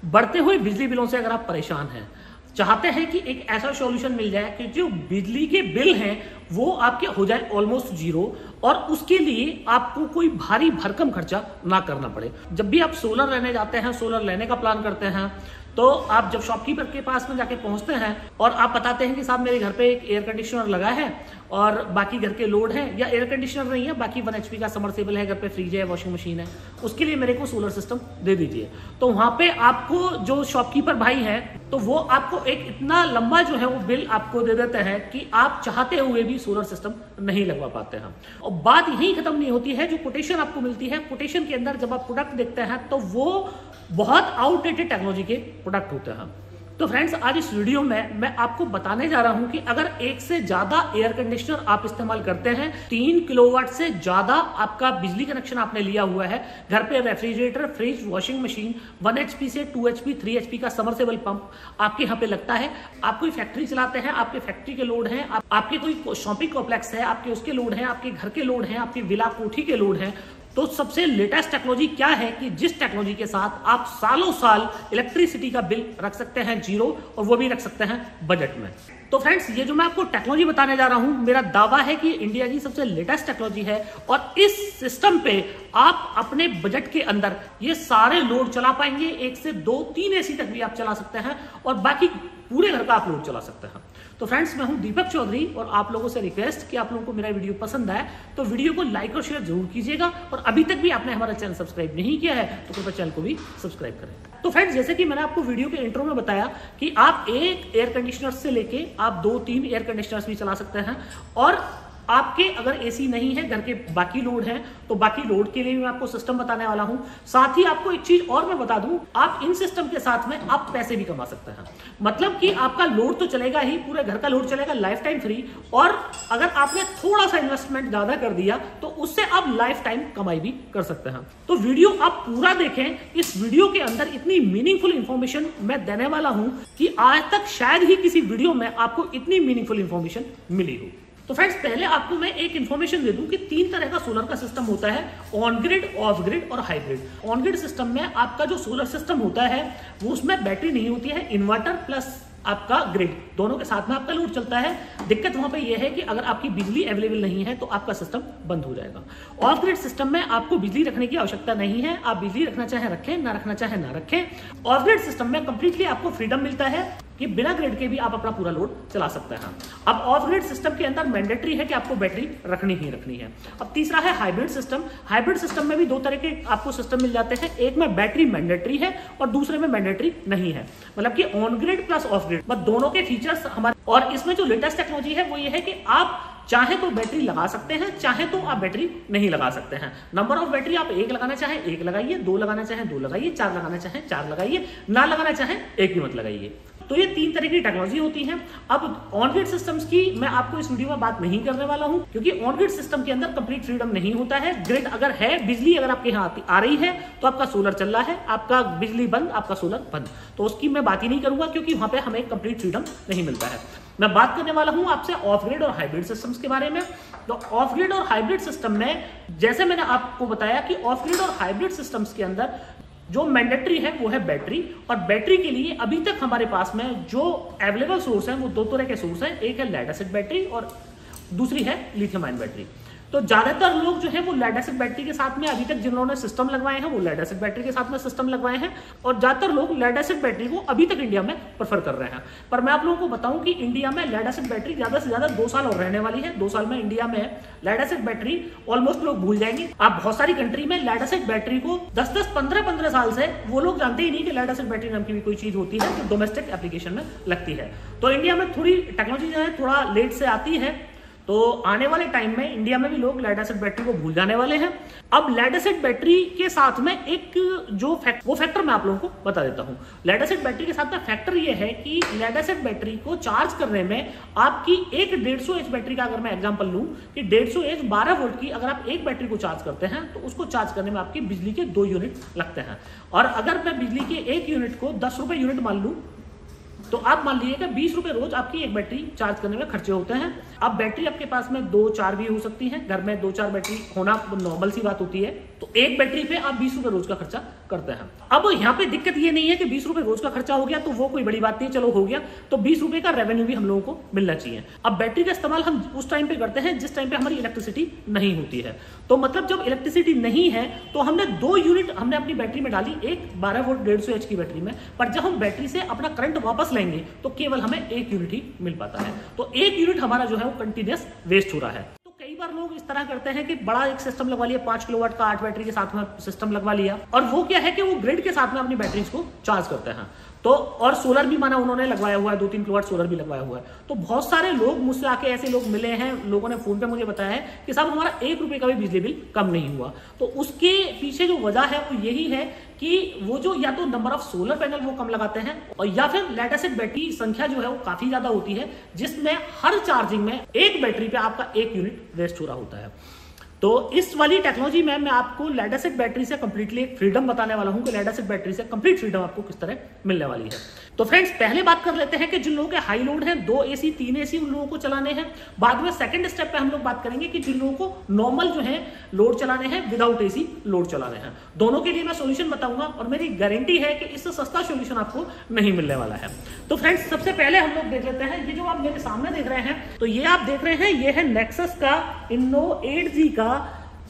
बढ़ते हुए बिजली बिलों से अगर आप परेशान हैं, चाहते हैं कि एक ऐसा सॉल्यूशन मिल जाए कि जो बिजली के बिल हैं वो आपके हो जाए ऑलमोस्ट जीरो, और उसके लिए आपको कोई भारी भरकम खर्चा ना करना पड़े। जब भी आप सोलर लेने जाते हैं, सोलर लेने का प्लान करते हैं, तो आप जब शॉपकीपर के पास में जाके पहुंचते हैं और आप बताते हैं कि साहब मेरे घर पे एक एयर कंडीशनर लगा है और बाकी घर के लोड है, या एयर कंडीशनर नहीं है, बाकी 1 HP का समरसेबल है, घर पे फ्रिज है, वॉशिंग मशीन है, उसके लिए मेरे को सोलर सिस्टम दे दीजिए। तो वहां पे आपको जो शॉपकीपर भाई है, तो वो आपको एक इतना लंबा जो है वो बिल आपको दे देते हैं कि आप चाहते हुए भी सोलर सिस्टम नहीं लगवा पाते हैं। और बात यही खत्म नहीं होती है, जो कोटेशन आपको मिलती है, कोटेशन के अंदर जब आप प्रोडक्ट देखते हैं तो वो बहुत आउटडेटेड टेक्नोलॉजी के प्रोडक्ट होते हैं। तो फ्रेंड्स, आज इस वीडियो में मैं आपको बताने जा रहा हूं कि अगर एक से ज्यादा एयर कंडीशनर आप इस्तेमाल करते हैं, 3 किलोवाट से ज्यादा आपका बिजली कनेक्शन आपने लिया हुआ है, घर पे refrigerator, fridge, washing machine, 1 HP से 2 HP, 3 HP का समरसेबल पंप आपके यहाँ पे लगता है, आप कोई फैक्ट्री चलाते हैं, आपके फैक्ट्री के लोड हैं, आपके कोई शॉपिंग कॉम्प्लेक्स है, आपके उसके लोड हैं, आपके घर के लोड हैं, आपकी विला कोठी के लोड हैं, तो सबसे लेटेस्ट टेक्नोलॉजी क्या है कि जिस टेक्नोलॉजी के साथ आप सालों साल इलेक्ट्रिसिटी का बिल रख सकते हैं जीरो, और वो भी रख सकते हैं बजट में। तो फ्रेंड्स, ये जो मैं आपको टेक्नोलॉजी बताने जा रहा हूं, मेरा दावा है कि इंडिया की सबसे लेटेस्ट टेक्नोलॉजी है, और इस सिस्टम पे आप अपने बजट के अंदर ये सारे लोड चला पाएंगे। 1 से 2-3 AC तक भी आप चला सकते हैं, और बाकी पूरे घर का आप लोड चला सकते हैं। तो फ्रेंड्स, मैं हूं दीपक चौधरी, और आप लोगों से रिक्वेस्ट कि आप लोगों को मेरा वीडियो पसंद आए तो वीडियो को लाइक और शेयर जरूर कीजिएगा, और अभी तक भी आपने हमारा चैनल सब्सक्राइब नहीं किया है तो कृपया चैनल को भी सब्सक्राइब करें। तो फ्रेंड्स, जैसे कि मैंने आपको वीडियो के इंट्रो में बताया कि आप एक एयर कंडीशनर से लेके आप 2-3 एयर कंडीशनर्स भी चला सकते हैं, और आपके अगर एसी नहीं है, घर के बाकी लोड हैं, तो बाकी लोड के लिए मैं आपको सिस्टम बताने वाला हूं। साथ ही आपको एक चीज और मैं बता दूं, आप इन सिस्टम के साथ में आप पैसे भी कमा सकते हैं। मतलब कि आपका लोड तो चलेगा ही, पूरे घर का लोड चलेगा लाइफ टाइम फ्री, और अगर आपने थोड़ा सा इन्वेस्टमेंट ज्यादा कर दिया तो उससे आप लाइफ टाइम कमाई भी कर सकते हैं। तो वीडियो आप पूरा देखें, इस वीडियो के अंदर इतनी मीनिंगफुल इंफॉर्मेशन मैं देने वाला हूं कि आज तक शायद ही किसी वीडियो में आपको इतनी मीनिंगफुल इंफॉर्मेशन मिली हो। तो फ्रेंड्स, पहले आपको मैं एक इन्फॉर्मेशन दे दूं कि 3 तरह का सोलर का सिस्टम होता है, ऑन ग्रिड, ऑफ ग्रिड और हाइब्रिड। ऑन ग्रिड सिस्टम में आपका जो सोलर सिस्टम होता है वो उसमें बैटरी नहीं होती है, इन्वर्टर प्लस आपका ग्रिड दोनों के साथ में आपका लोड चलता है। दिक्कत वहां पे यह है कि अगर आपकी बिजली अवेलेबल नहीं है तो आपका सिस्टम बंद हो जाएगा। ऑफ ग्रिड सिस्टम में आपको बिजली रखने की आवश्यकता नहीं है, आप बिजली रखना चाहे रखें, ना रखना चाहे ना रखें। ऑफ ग्रिड सिस्टम में कंप्लीटली आपको फ्रीडम मिलता है कि बिना ग्रिड के भी आप अपना पूरा लोड चला सकते हैं। अब ऑफ ग्रिड सिस्टम के अंदर मैंडेटरी है कि आपको बैटरी रखनी ही रखनी है। अब तीसरा है हाइब्रिड सिस्टम। हाइब्रिड सिस्टम में भी 2 तरह के आपको सिस्टम मिल जाते हैं, एक में बैटरी मैंडेटरी है और दूसरे में मैंडेटरी नहीं है, मतलब कि on grid plus of grid, बस दोनों के फीचर्स हमारे। और इसमें जो लेटेस्ट टेक्नोलॉजी है वो ये है कि आप चाहे तो बैटरी लगा सकते हैं, चाहे तो आप बैटरी नहीं लगा सकते हैं। नंबर ऑफ बैटरी आप 1 लगाना चाहे 1 लगाइए, 2 लगाना चाहे 2 लगाइए, 4 लगाना चाहे 4 लगाइए, ना लगाना चाहे 1 भी मत लगाइए। तो ये 3 तरह की टेक्नोलॉजी होती है। अब ऑन ग्रिड सिस्टम्स की मैं आपको इस वीडियो में बात नहीं करने वाला हूं, क्योंकि ऑन ग्रिड सिस्टम के अंदर कंप्लीट फ्रीडम नहीं होता है। ग्रिड अगर है, बिजली अगर आपके यहाँ आ रही है तो आपका सोलर चल रहा है, आपका बिजली बंद, आपका सोलर बंद, तो उसकी मैं बात ही नहीं करूंगा, क्योंकि वहां पे हमें कंप्लीट फ्रीडम नहीं मिलता है। मैं बात करने वाला हूं आपसे ऑफ ग्रिड और हाइब्रिड सिस्टम्स के बारे में। तो ऑफ ग्रिड और हाइब्रिड सिस्टम में, जैसे मैंने आपको बताया कि ऑफ ग्रिड और हाइब्रिड सिस्टम्स के अंदर जो मैंडेटरी है वो है बैटरी, और बैटरी के लिए अभी तक हमारे पास में जो अवेलेबल सोर्स है वो 2 तरह के सोर्स हैं, एक है लेड एसिड बैटरी और दूसरी है लिथियम आयन बैटरी। तो ज्यादातर लोग जो है वो लेड एसिड बैटरी के साथ में अभी तक जिन्होंने सिस्टम लगवाए हैं वो लेड एसिड बैटरी के साथ में सिस्टम लगवाए हैं, और ज्यादातर लोग लेड एसिड बैटरी को अभी तक इंडिया में प्रेफर कर रहे हैं। पर मैं आप लोगों को बताऊं कि इंडिया में लेड एसिड बैटरी ज्यादा से ज्यादा 2 साल और रहने वाली है। 2 साल में इंडिया में लेड एसिड बैटरी ऑलमोस्ट लोग भूल जाएंगे। आप बहुत सारी कंट्री में लेड एसिड बैटरी को 10-10, 15-15 साल से वो लोग जानते ही नहीं कि लेड एसिड बैटरी नाम की भी कोई चीज होती है जो डोमेस्टिक एप्लीकेशन में लगती है। तो इंडिया में थोड़ी टेक्नोलॉजी जो है थोड़ा लेट से आती है, तो आने वाले टाइम में इंडिया में भी लोग लेड एसिड बैटरी को भूल जाने वाले हैं। अब लेड एसिड बैटरी के साथ में एक जो वो फैक्टर मैं आप लोगों को बता देता हूं। लेड एसिड बैटरी के साथ में फैक्टर ये है कि लेड एसिड बैटरी को चार्ज करने में आपकी एक 150 एच बैटरी का अगर मैं एग्जांपल लूं कि 150 एच 12 वोल्ट की अगर आप एक बैटरी को चार्ज करते हैं तो उसको चार्ज करने में आपकी बिजली के 2 यूनिट लगते हैं। और अगर मैं बिजली के 1 यूनिट को 10 रुपए यूनिट मान लूं तो आप मान लीजिएगा 20 रुपए रोज आपकी एक बैटरी चार्ज करने में खर्चे होते हैं। अब बैटरी आपके पास में 2-4 भी हो सकती है, घर में 2-4 बैटरी होना नॉर्मल सी बात होती है, तो एक बैटरी पे आप 20 रुपए रोज का खर्चा करते हैं। अब यहाँ पे दिक्कत ये नहीं है कि 20 रुपए रोज का खर्चा हो गया तो वो कोई बड़ी बात नहीं, चलो हो गया, तो 20 रुपए का रेवेन्यू भी हम लोगों को मिलना चाहिए। अब बैटरी का इस्तेमाल हम उस टाइम पे करते हैं जिस टाइम पे हमारी इलेक्ट्रिसिटी नहीं होती है। तो मतलब जब इलेक्ट्रिसिटी नहीं है तो हमने 2 यूनिट हमने अपनी बैटरी में डाली, एक 12 वोल्ट 150 एच की बैटरी में, पर जब हम बैटरी से अपना करंट वापस लेंगे तो केवल हमें 1 यूनिट ही मिल पाता है। तो 1 यूनिट हमारा जो है वो कंटिन्यूस वेस्ट हो रहा है। कई बार लोग इस तरह करते हैं कि बड़ा एक सिस्टम लगवा लिया, 5 किलोवाट का 8 बैटरी के साथ में सिस्टम लगवा लिया, और वो क्या है कि वो ग्रिड के साथ में अपनी बैटरीज को चार्ज करते हैं। तो और सोलर भी माना उन्होंने लगवाया हुआ है, 2-3 किलोवाट सोलर भी लगवाया हुआ है। तो बहुत सारे लोग मुझसे आके ऐसे लोग मिले हैं, लोगों ने फोन पे मुझे बताया है कि साहब हमारा 1 रुपए का भी बिजली बिल कम नहीं हुआ। तो उसके पीछे जो वजह है वो यही है कि वो जो या तो नंबर ऑफ सोलर पैनल वो कम लगाते हैं, और या फिर लेड एसिड बैटरी संख्या जो है वो काफी ज्यादा होती है, जिसमें हर चार्जिंग में एक बैटरी पे आपका 1 यूनिट वेस्ट हो रहा होता है। तो इस वाली टेक्नोलॉजी में मैं आपको लेड एसिड बैटरी से कंप्लीटली एक फ्रीडम बताने वाला हूं कि लेड एसिड बैटरी से कंप्लीट फ्रीडम आपको किस तरह मिलने वाली है। तो फ्रेंड्स पहले बात कर लेते हैं कि जिन लोगों के हाई लोड है, 2 AC 3 AC उन लोगों को चलाने हैं। बाद में सेकंड स्टेप पे हम लोग बात करेंगे कि जिन लोगों को नॉर्मल जो है लोड चलाने हैं, विदाउट AC लोड चलाने हैं। दोनों के लिए मैं सोल्यूशन बताऊंगा और मेरी गारंटी है कि इससे सस्ता सोल्यूशन आपको नहीं मिलने वाला है। तो फ्रेंड्स सबसे पहले हम लोग देख लेते हैं, ये जो आप मेरे सामने देख रहे हैं, तो ये आप देख रहे हैं, ये है नेक्सस का इन्नो 8G का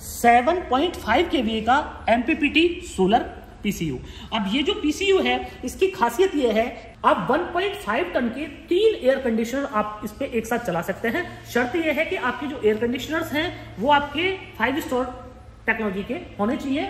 7.5 kVA का MPPT सोलर PCU। अब ये जो PCU है इसकी खासियत ये है, आप 1.5 टन के 3 एयर कंडीशनर आप इस पे एक साथ चला सकते हैं। शर्त ये है कि आपके जो एयर कंडीशनर्स हैं वो आपके 5 स्टार टेक्नोलॉजी के होने चाहिए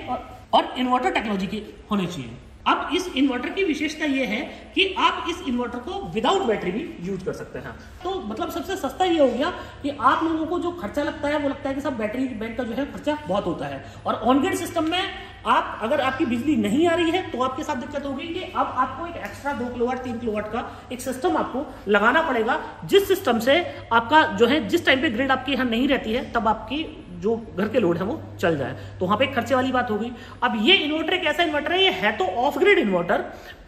और इन्वर्टर टेक्नोलॉजी के होने चाहिए। अब इस इन्वर्टर की विशेषता यह है कि आप इस इन्वर्टर को विदाउट बैटरी भी यूज कर सकते हैं। तो मतलब सबसे सस्ता ये हो गया कि आप लोगों को जो खर्चा लगता है वो लगता है कि सब बैटरी बैंक का जो है खर्चा बहुत होता है, और ऑन ग्रिड सिस्टम में आप अगर आपकी बिजली नहीं आ रही है तो आपके साथ दिक्कत होगी कि अब आपको एक एक्स्ट्रा 2 किलोवाट 3 किलोवाट का एक सिस्टम आपको लगाना पड़ेगा, जिस सिस्टम से आपका जो है जिस टाइम पे ग्रिड आपके यहाँ नहीं रहती है तब आपकी जो घर के लोड है वो चल जाए। तो वहां पे खर्चे वाली बात होगी। अब ये इन्वर्टर एक ऐसा इन्वर्टर है, ये है तो ऑफ ग्रिड इन्वर्टर,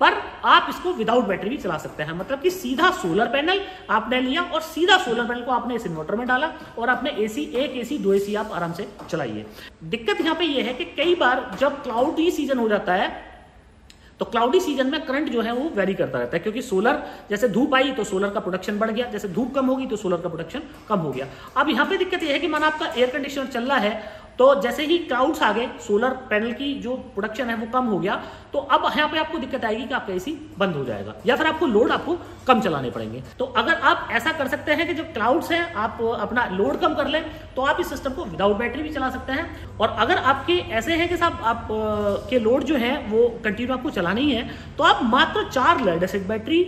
पर आप इसको विदाउट बैटरी भी चला सकते हैं। मतलब कि सीधा सोलर पैनल आपने लिया और सीधा सोलर पैनल को आपने इस इन्वर्टर में डाला और आपने AC 1 AC 2 AC आप आराम से चलाइए। दिक्कत यहाँ पे ये है कि कई बार जब क्लाउडी सीजन हो जाता है तो क्लाउडी सीजन में करंट जो है वो वेरी करता रहता है, क्योंकि सोलर जैसे धूप आई तो सोलर का प्रोडक्शन बढ़ गया, जैसे धूप कम होगी तो सोलर का प्रोडक्शन कम हो गया। अब यहाँ पे दिक्कत ये है कि माना आपका एयर कंडीशनर चल रहा है, तो जैसे ही क्लाउड्स आ गए सोलर पैनल की जो प्रोडक्शन है वो कम हो गया, तो अब यहाँ पे आपको दिक्कत आएगी कि आपका AC बंद हो जाएगा या फिर आपको लोड आपको कम चलाने पड़ेंगे। तो अगर आप ऐसा कर सकते हैं कि जब क्लाउड्स हैं आप अपना लोड कम कर लें तो आप इस सिस्टम को विदाउट बैटरी भी चला सकते हैं। और अगर आपके ऐसे हैं कि साहब आप के लोड जो है वो कंटिन्यू आपको चलाना ही है, तो आप मात्र 4 लेड एसिड बैटरी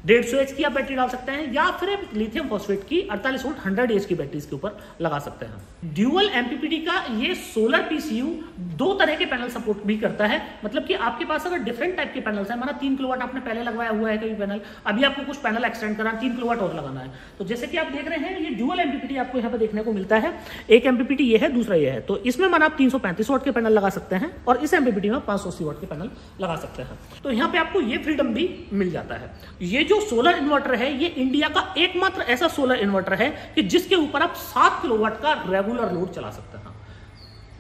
150 एच की आप बैटरी डाल सकते हैं, या फिर लिथियम फॉस्फेट की 48 वोल्ट 100 एच की बैटरी इसके ऊपर लगा सकते हैं। ड्यूअल MPPT का ये सोलर PCU 2 तरह के पैनल सपोर्ट भी करता है। मतलब कि आपके पास अगर डिफरेंट टाइप के पैनल्स हैं, माना 3 किलोवाट आपने पहले लगवाया हुआ है कोई पैनल, अभी आपको कुछ पैनल एक्सटेंड करना 3 किलोवाट और लगाना है, तो जैसे कि आप देख रहे हैं ये ड्यूअल MPPT आपको यहाँ पे देखने को मिलता है। एक MPPT ये है, दूसरा ये है। तो इसमें माना आप 335 वाट के पैनल लगा सकते हैं और इस MPPT में 580 वाट के पैनल लगा सकते हैं। तो यहाँ पे आपको ये फ्रीडम भी मिल जाता है। ये जो सोलर इन्वर्टर है ये इंडिया का एकमात्र ऐसा सोलर इन्वर्टर है कि जिसके ऊपर आप 7 किलोवाट का रेगुलर लोड चला सकते हैं।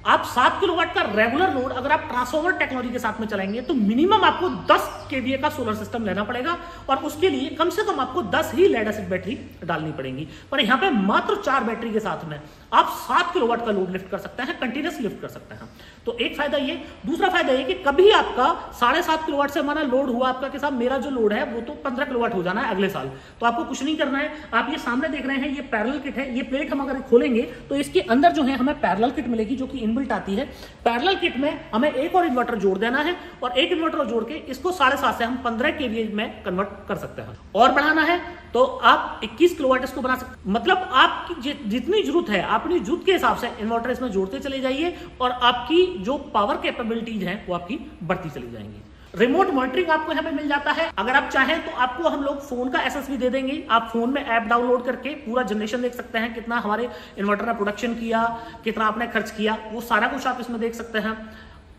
आप 7 किलोवाट का रेगुलर लोड अगर आप ट्रांसफॉर्मर टेक्नोलॉजी के साथ में चलाएंगे तो मिनिमम आपको 10 kVA का सोलर सिस्टम लेना पड़ेगा, और उसके लिए कम से कम आपको 10 ही लेड एसिड बैटरी डालनी पड़ेगी। पर यहाँ पे मात्र 4 बैटरी के साथ में आप 7 किलोवाट का लोड लिफ्ट कर सकते हैं, कंटिन्यूस लिफ्ट कर सकते हैं। तो एक फायदा ये। दूसरा फायदा ये कि कभी आपका 7.5 किलोवाट से हमारा लोड हुआ आपका कि साहब मेरा जो लोड है वो तो 15 किलोवाट हो जाना है अगले साल, तो आपको कुछ नहीं करना है। आप ये सामने देख रहे हैं ये पैरेलल किट है, ये प्लेट हम अगर खोलेंगे तो इसके अंदर जो है हमें पैरेलल किट मिलेगी जो कि इनबिल्ट आती है। पैरेलल किट में हमें एक और इन्वर्टर जोड़ देना है और एक इन्वर्टर जोड़ के इसको 7.5 से हम 15 kVA में कन्वर्ट कर सकते हैं। और बढ़ाना है तो आप 21 किलोवाट इसको बना सकते। मतलब आपकी जितनी जरूरत है अपनी जरूरत के हिसाब से इन्वर्टर इसमें जोड़ते चले जाइए और आपकी जो पावर कैपेबिलिटीज हैं वो आपकी बढ़ती चली जाएंगी। रिमोट मॉनिटरिंग आपको यहाँ पे मिल जाता है। अगर आप चाहें तो आपको हम लोग फोन का एक्सेस भी दे देंगे। आप फोन में ऐप डाउनलोड करके पूरा जनरेशन देख सकते हैं, कितना हमारे इन्वर्टर ने प्रोडक्शन किया, कितना आपने खर्च किया, वो सारा कुछ आप इसमें देख सकते हैं।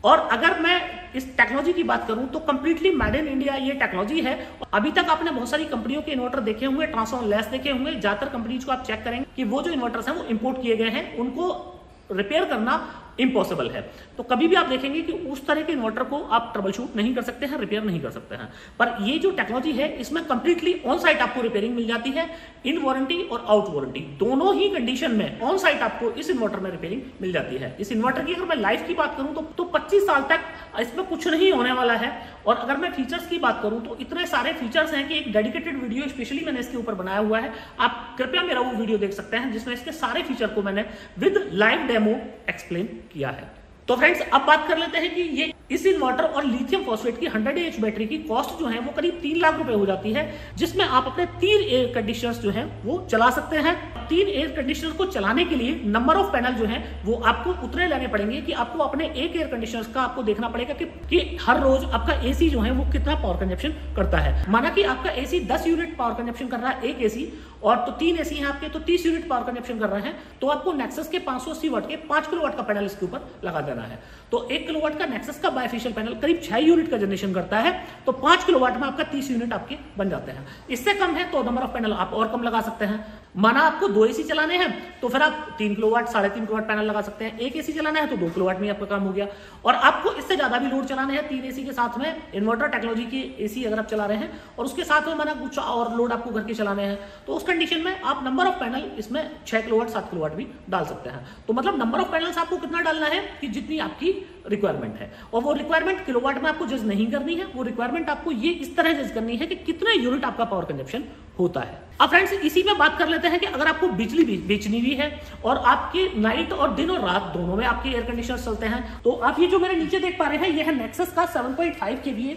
और अगर मैं इस टेक्नोलॉजी की बात करूं तो कंप्लीटली मेड इन इंडिया ये टेक्नोलॉजी है। अभी तक आपने बहुत सारी कंपनियों के इन्वर्टर देखे होंगे, ट्रांसफॉर्मर लेस देखे होंगे। ज्यादातर कंपनीज को आप चेक करेंगे कि वो जो इन्वर्टर्स हैं वो इंपोर्ट किए गए हैं, उनको रिपेयर करना इम्पॉसिबल है। तो कभी भी आप देखेंगे कि उस तरह के इन्वर्टर को आप ट्रबल शूट नहीं कर सकते हैं, रिपेयर नहीं कर सकते हैं। पर ये जो टेक्नोलॉजी है इसमें कंप्लीटली ऑन साइट आपको रिपेयरिंग मिल जाती है, इन वारंटी और आउट वारंटी दोनों ही कंडीशन में ऑन साइट आपको इस इन्वर्टर में रिपेयरिंग मिल जाती है। इस इन्वर्टर की अगर मैं लाइफ की बात करूं तो 25 साल तक इसमें कुछ नहीं होने वाला है। और अगर मैं फीचर्स की बात करूं तो इतने सारे फीचर्स हैं कि एक डेडिकेटेड वीडियो स्पेशली मैंने इसके ऊपर बनाया हुआ है, आप कृपया मेरा वो वीडियो देख सकते हैं जिसमें इसके सारे फीचर को मैंने विद लाइव डेमो एक्सप्लेन किया है। तो फ्रेंड्स अब बात कर लेते हैं कि ये इस इन्वर्टर और लिथियम फॉस्फेट की 100 AH बैटरी की कॉस्ट जो है वो करीब 3 लाख रुपए हो जाती है, जिसमें आप अपने 3 एयर कंडीशनर्स जो हैं वो चला सकते हैं। 3 एयर कंडीशनर को चलाने के लिए नंबर ऑफ पैनल जो है वो आपको उतने लेने पड़ेंगे कि आपको अपने एक एयर कंडीशनर का आपको देखना पड़ेगा कि हर रोज आपका एसी जो है वो कितना पावर कंजप्शन करता है। माना कि आपका एसी 10 यूनिट पावर कंजप्शन कर रहा है एक एसी, और तो 3 एसी हैं आपके तो 30 यूनिट पावर कंजप्शन कर रहे हैं, तो आपको नेक्सस के 580 वाट के 5 किलोवाट का पैनल इसके ऊपर लगा देना है। तो 1 किलोवाट का नेक्सस का बायफेशियल पैनल करीब 6 यूनिट का जनरेशन करता है, तो 5 किलोवाट में आपका 30 यूनिट आपके बन जाते हैं। इससे कम है तो नंबर ऑफ पैनल आप और कम लगा सकते हैं। माना आपको 2 एसी चलाने हैं तो फिर आप 3 किलोवाट 3.5 किलोवाट पैनल लगा सकते हैं। 1 एसी चलाना है तो 2 किलोवाट में आपका काम हो गया। और आपको इससे ज्यादा भी लोड चलाने हैं 3 एसी के साथ में, इन्वर्टर टेक्नोलॉजी की एसी अगर आप चला रहे हैं और उसके साथ में माना कुछ और लोड आपको घर के चलाने हैं, तो उस कंडीशन में आप नंबर ऑफ पैनल इसमें 6 किलोवाट 7 किलोवाट भी डाल सकते हैं। तो मतलब नंबर ऑफ पैनल्स आपको कितना डालना है कि जितनी आपकी रिक्वायरमेंट है, और वो रिक्वायरमेंट किलोवाट में आपको जज नहीं करनी है, वो रिक्वायरमेंट आपको ये इस तरह जज करनी है कि कितने यूनिट आपका पावर कंजप्शन होता है। अब फ्रेंड्स इसी में बात कर लेते हैं कि अगर आपको बिजली बेचनी भी है और आपके नाइट और दिन और रात दोनों में आपके एयर कंडीशनर चलते हैं, तो आप ये जो मेरे नीचे देख पा रहे हैं ये है नेक्सस का 7.5 kVA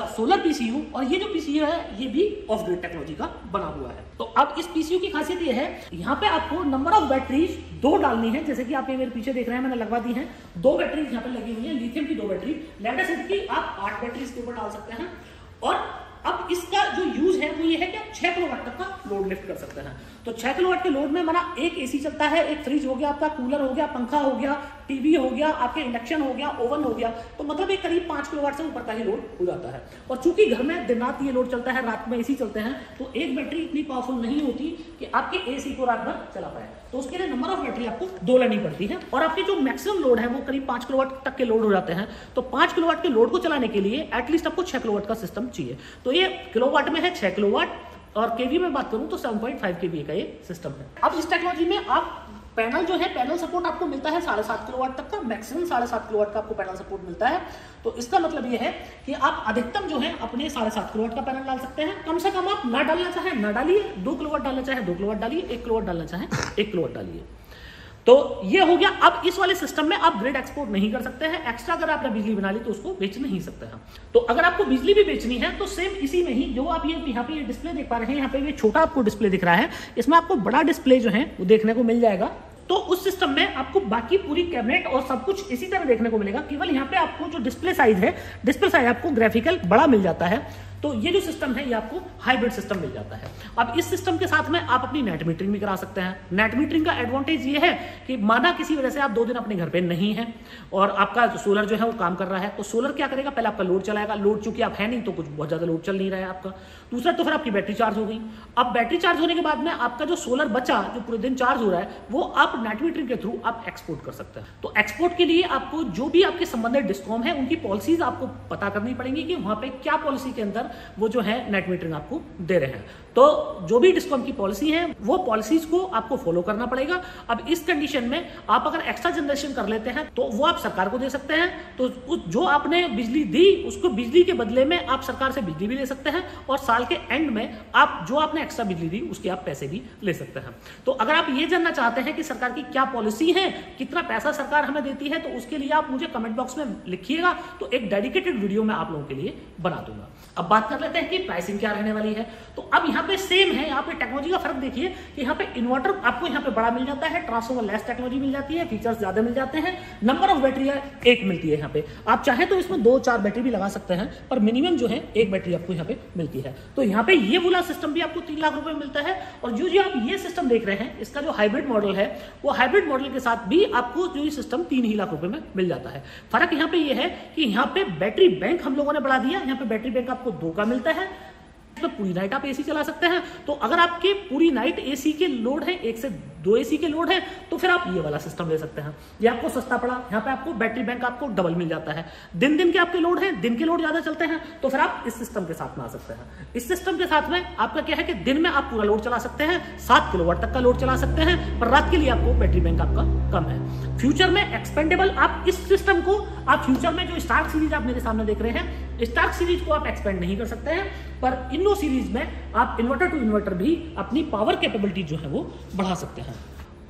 सोलर पीसीयू, और ये जो पीसीयू है ये भी ऑफ ग्रिड टेक्नोलॉजी का बना हुआ है। तो अब इस पीसीयू की खासियत ये है, यहाँ पे आपको नंबर ऑफ बैटरीज 2 डालनी है, जैसे कि आप ये मेरे पीछे देख रहे हैं मैंने लगवा दी है 2 बैटरीज यहाँ पे लगी हुई है, लिथियम की 2 बैटरी, लेड एसिड की आप 8 बैटरीज के ऊपर डाल सकते हैं। और अब इसका जो यूज है वो ये है कि आप 6 किलोवाट तक का लोड लिफ्ट कर सकते हैं। तो 6 किलोवाट के लोड में माना एक एसी चलता है, एक फ्रिज हो गया आपका, कूलर हो गया, पंखा हो गया, टीवी हो गया, आपके इंडक्शन हो गया, ओवन हो गया, तो मतलब एक करीब 5 किलोवाट से ऊपर का ही लोड हो जाता है। और चूंकि घर में दिन रात ये लोड चलता है, रात में एसी चलते हैं, तो एक बैटरी इतनी पावरफुल नहीं होती कि आपके एसी को रात भर चला पाए, तो उसके लिए नंबर ऑफ बैटरी आपको 2 लेनी पड़ती है। और आपके जो मैक्सिमम लोड है वो करीब 5 किलोवाट तक के लोड हो जाते हैं, तो 5 किलोवाट के लोड को चलाने के लिए एटलीस्ट आपको 6 किलोवाट का सिस्टम चाहिए। तो ये किलोवाट में है 6 किलोवाट, और केवी में बात करूं तो 7.5 kVA का ये सिस्टम है। अब इस टेक्नोलॉजी में आप पैनल जो है, पैनल सपोर्ट आपको मिलता है 7.5 किलोवाट तक का, मैक्सिमम 7.5 किलोवाट का आपको पैनल सपोर्ट मिलता है। तो इसका मतलब ये है कि आप अधिकतम जो है अपने 7.5 किलोवाट का पैनल डाल सकते हैं। कम से कम आप ना डालना चाहे ना डालिए, 2 किलोवाट डालना चाहे 2 किलोवाट डालिए, 1 किलोवाट डालना चाहे 1 किलोवाट डालिए। तो ये हो गया। अब इस वाले सिस्टम में आप ग्रिड एक्सपोर्ट नहीं कर सकते हैं, एक्स्ट्रा अगर आपने बिजली बना ली तो उसको बेच नहीं सकते हैं। तो अगर आपको बिजली भी बेचनी है तो सेम इसी में ही जो आप ये यहाँ पे डिस्प्ले देख पा रहे हैं, यहाँ पे ये छोटा आपको डिस्प्ले दिख रहा है, इसमें आपको बड़ा डिस्प्ले जो है वो देखने को मिल जाएगा। तो उस सिस्टम में आपको बाकी पूरी कैबिनेट और सब कुछ इसी तरह देखने को मिलेगा, केवल यहाँ पे आपको जो डिस्प्ले साइज है, डिस्प्ले साइज आपको ग्राफिकल बड़ा मिल जाता है। तो ये जो सिस्टम है ये आपको हाइब्रिड सिस्टम मिल जाता है। अब इस सिस्टम के साथ में आप अपनी नेट मीटरिंग भी करा सकते हैं। नेट मीटरिंग का एडवांटेज ये है कि माना किसी वजह से आप 2 दिन अपने घर पे नहीं है और आपका सोलर जो है वो काम कर रहा है, तो सोलर क्या करेगा, पहले आपका लोड चलाएगा, लोड चूंकि आप है नहीं तो कुछ बहुत ज्यादा लोड चल नहीं रहा है आपका। दूसरा तो फिर आपकी बैटरी चार्ज हो गई। अब बैटरी चार्ज होने के बाद में आपका जो सोलर बचा, जो पूरे दिन चार्ज हो रहा है, वो आप नेट मीटरिंग के थ्रू आप एक्सपोर्ट कर सकते हैं। तो एक्सपोर्ट के लिए आपको जो भी आपके संबंधित डिस्कॉम है उनकी पॉलिसीज आपको पता करनी पड़ेंगी कि वहां पे क्या पॉलिसी के अंदर वो जो है नेट मीटरिंग आपको दे रहे हैं। तो जो भी डिस्कॉम की पॉलिसी है वो पॉलिसीज को आपको फॉलो करना पड़ेगा। अब इस कंडीशन में आप अगर एक्स्ट्रा जनरेशन कर लेते हैं तो वो आप सरकार को दे सकते हैं। तो जो आपने बिजली दी उसको बिजली के बदले में आप सरकार से बिजली भी ले सकते हैं, और साल के एंड में आप जो आपने एक्स्ट्रा बिजली दी उसके आप पैसे भी ले सकते हैं। तो अगर आप ये जानना चाहते हैं कि सरकार की क्या पॉलिसी है, कितना पैसा सरकार हमें देती है, तो उसके लिए आप मुझे कमेंट बॉक्स में लिखिएगा, तो एक डेडिकेटेड वीडियो मैं आप लोगों के लिए बना दूंगा। अब बात कर लेते हैं कि प्राइसिंग क्या रहने वाली है। तो अब यहाँ पे सेम है, यहाँ पे टेक्नोलॉजी का फर्क देखिए कि यहाँ पे इन्वर्टर आपको यहाँ पे बड़ा मिल जाता है, ट्रांसफॉर्मर लेस टेक्नोलॉजी मिल जाती है, फीचर्स ज्यादा मिल जाते हैं, नंबर ऑफ बैटरी 1 मिलती है। यहाँ पे आप चाहे तो इसमें 2-4 बैटरी भी लगा सकते हैं, पर मिनिमम जो है 1 बैटरी आपको यहाँ पे मिलती है। तो यहाँ पे ये वाला सिस्टम भी आपको 3 लाख रुपए में मिलता है। और जो आप ये सिस्टम देख रहे हैं, इसका जो हाइब्रिड मॉडल है, वो हाइब्रिड मॉडल के साथ भी आपको जो ये सिस्टम 3 ही लाख रुपए में मिल जाता है। फर्क यहाँ पे ये है कि यहाँ पे बैटरी बैंक हम लोगों ने बढ़ा दिया, यहाँ पे बैटरी बैंक आपको 2 का मिलता है, इसमें पूरी नाइट आप एसी चला सकते हैं। तो अगर आपके पूरी नाइट एसी के लोड है, 1 से 2 एसी के लोड है, तो फिर आप ये वाला सिस्टम ले सकते हैं। ये आपको सस्ता पड़ा, यहाँ पे आपको बैटरी बैंक आपको डबल मिल जाता है। दिन के आपके लोड है, दिन के लोड ज्यादा चलते हैं, तो फिर आप इस सिस्टम के साथ में आ सकते हैं। इस सिस्टम के साथ में आपका क्या है कि दिन में आप पूरा लोड चला सकते हैं, 7 किलोवाट तक का लोड चला सकते हैं, पर रात के लिए आपको बैटरी बैंक आपका कम है। फ्यूचर में एक्सपेंडेबल, आप इस सिस्टम को आप फ्यूचर में जो स्टार्क सीरीज आप मेरे सामने देख रहे हैं, स्टार्क सीरीज को आप एक्सपेंड नहीं कर सकते हैं, पर इन्नो सीरीज में आप इन्वर्टर टू इन्वर्टर भी अपनी पावर कैपेबिलिटी जो है वो बढ़ा सकते हैं।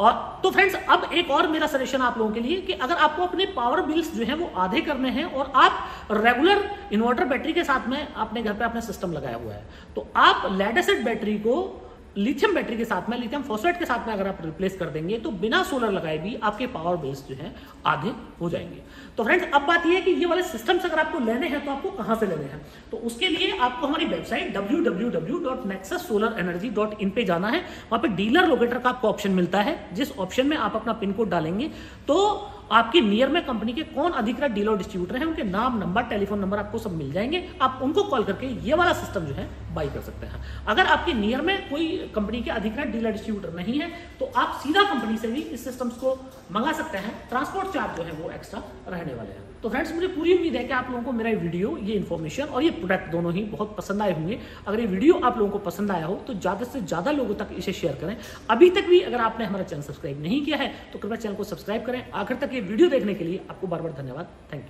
और तो फ्रेंड्स, अब एक और मेरा सजेशन आप लोगों के लिए कि अगर आपको अपने पावर बिल्स जो है वो आधे करने हैं और आप रेगुलर इन्वर्टर बैटरी के साथ में अपने घर पे अपना सिस्टम लगाया हुआ है, तो आप लेड एसिड बैटरी को लिथियम बैटरी के साथ में, लिथियम फॉस्फेट के साथ में अगर आप रिप्लेस कर देंगे तो बिना सोलर लगाए भी आपके पावर बिल्स जो हैं आधे हो जाएंगे। तो फ्रेंड्स, अब बात यह है कि ये वाले सिस्टम्स अगर आपको लेने हैं तो आपको कहां से लेने हैं, तो उसके लिए आपको हमारी वेबसाइट www.nexussolarenergy.in पे जाना है। वहां पे डीलर लोकेटर का आपको ऑप्शन मिलता है, जिस ऑप्शन में आप अपना पिन कोड डालेंगे तो आपके नियर में कंपनी के कौन अधिकृत डीलर डिस्ट्रीब्यूटर हैं, उनके नाम, नंबर, टेलीफोन नंबर आपको सब मिल जाएंगे। आप उनको कॉल करके ये वाला सिस्टम जो है बाई कर सकते हैं। अगर आपके नियर में कोई कंपनी के अधिकृत डीलर डिस्ट्रीब्यूटर नहीं है तो आप सीधा कंपनी से भी इस सिस्टम्स को मंगा सकते हैं। ट्रांसपोर्ट चार्ज जो है वो एक्स्ट्रा रहने वाले हैं। तो फ्रेंड्स, मुझे पूरी उम्मीद है कि आप लोगों को मेरा वीडियो, ये इन्फॉर्मेशन और ये प्रोडक्ट दोनों ही बहुत पसंद आए होंगे। अगर ये वीडियो आप लोगों को पसंद आया हो तो ज्यादा से ज्यादा लोगों तक इसे शेयर करें। अभी तक भी अगर आपने हमारा चैनल सब्सक्राइब नहीं किया है तो कृपया चैनल को सब्सक्राइब करें। आखिर तक ये वीडियो देखने के लिए आपको बार बार धन्यवाद। Thank you.